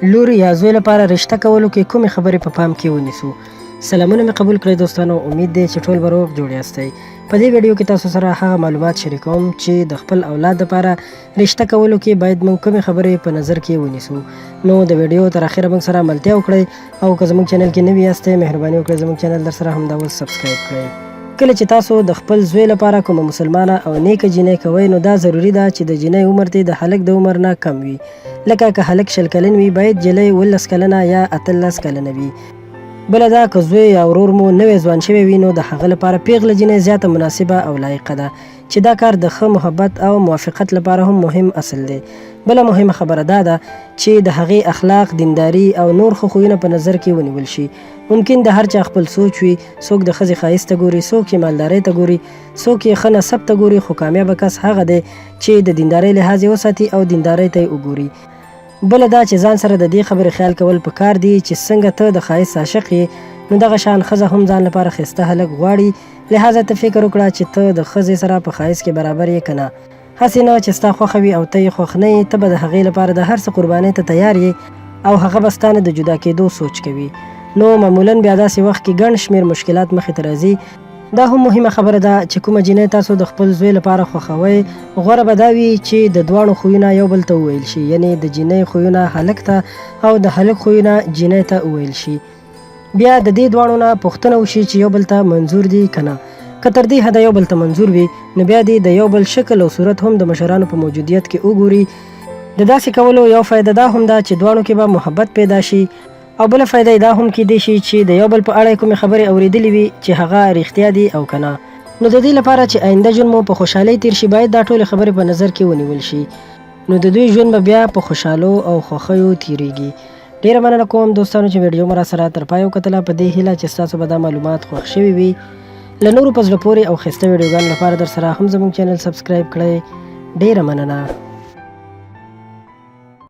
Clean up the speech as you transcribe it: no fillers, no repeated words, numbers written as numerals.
لور یا زوی لپاره رشته کولو کې کومې خبرې په پام کې ونیسو. سلامونه مې قبول کړئ دوستانو، امید دی چې ټول به روغ جوړ یاستئ. په دې ویډیو کې تاسو سره هغه معلومات شریکوم چې د خپل اولاد لپاره رشته کولو کې باید موږ کومې خبرې په نظر کې ونیسو. نو د ویډیو تر اخره موږ سره ملتیا وکړئ او که زموږ چینل کې نوي یاستئ مهرباني وکړئ زموږ چینل در سره همدا اوس سبسکرایب کړئ. کله چې تاسو د خپل زوی لپاره کومه مسلمانه او نیکه جینۍ کوئ نو دا ضروري ده چې د جینۍ عمر دې د هلک د عمر نه کم وي. لکه که هلک 20 کلن وي باید جلۍ 19 کلنه یا 18 کلنه وي. بله دا که زوی یا ورور مو نوی ځوان شوی وي نو د هغه لپاره پیغله جینۍ زیاته مناسبه او لایقه ده چې دا کار د ښه محبت او موافقت لپاره هم مهم اصل دی. بله مهمه خبره دا ده چې د هغې اخلاق، دینداري او نور ښه خویونه په نظر کې ونیول شي. ممکن د هر چا خپل سوچ وي، څوک د ښځې ښایست ته ګوري، څوک یې مالدارۍ ته ګوري، څوک یې ښه نسب ته ګوري، خو کامیابه کس هغه دی چې د دیندارۍ لحاظ یې وساتي او دیندارۍ ته یې وګوري. بله دا چې ځان سره د دې خبرې خیال کول پکار دي چې څنګه ته د ښایست عاشق یې نو دغه شان ښځه هم ځان لپاره ښایسته هلک غواړي. لہذا ته فکر وکړه چې ته د ښځې سره په ښایست کې برابر یې که نه. هسې نه چې ستا خوښه وي او ته یې خوښ نه یې، ته به د هغې لپاره د هر څه قربانۍ ته تیار یې او هغه به ستا نه د جدا کېدو سوچ کوي. نو معمولا بیا داسې وخت کې ګڼ شمېر مشکلات مخې ته راځي. دا هم مهمه خبره ده چې کومه جینۍ تاسو د خپل زوی لپاره خوښوئ غوره به دا وي چې د دواړو خویونه یو بل ته وویل شي، یعنی د جینۍ خویونه هلک ته او د هلک خویونه جینۍ ته وویل شي. بیا د دې دواړو نه پوښتنه وشي چې یو بل ته منظور دي که نه. که تر دې حده یو بل ته منظور وي نو بیا دې د یو بل شکل او صورت هم د مشرانو په موجودیت کې وګوري. د داسې کولو یو فایده دا هم ده چې دواړو کې به محبت پیدا شي او بله فایده دا هم کیدای شي چې د یو بل په اړه کومې خبرې اورېدلې وي چې هغه رښتیا دي او که نه. نو د دې لپاره چې آینده ژوند مو په خوشحالۍ تیر شي باید دا ټولې خبرې په نظر کې ونیول شي. نو د دوی ژوند به بیا په خوشحالو او خوښیو تیریږي. ډیره مننه کوم دوستانو چې ویډیو مو را سره تر پایه وکتله. په دې هیله چې ستاسو به دا معلومات خوښ شوي وي. له نورو په زړه پورې او ښایسته ویډیوګانو لپاره در سره هم زموږ چینل سبسکرایب کړئ. ډیره مننه.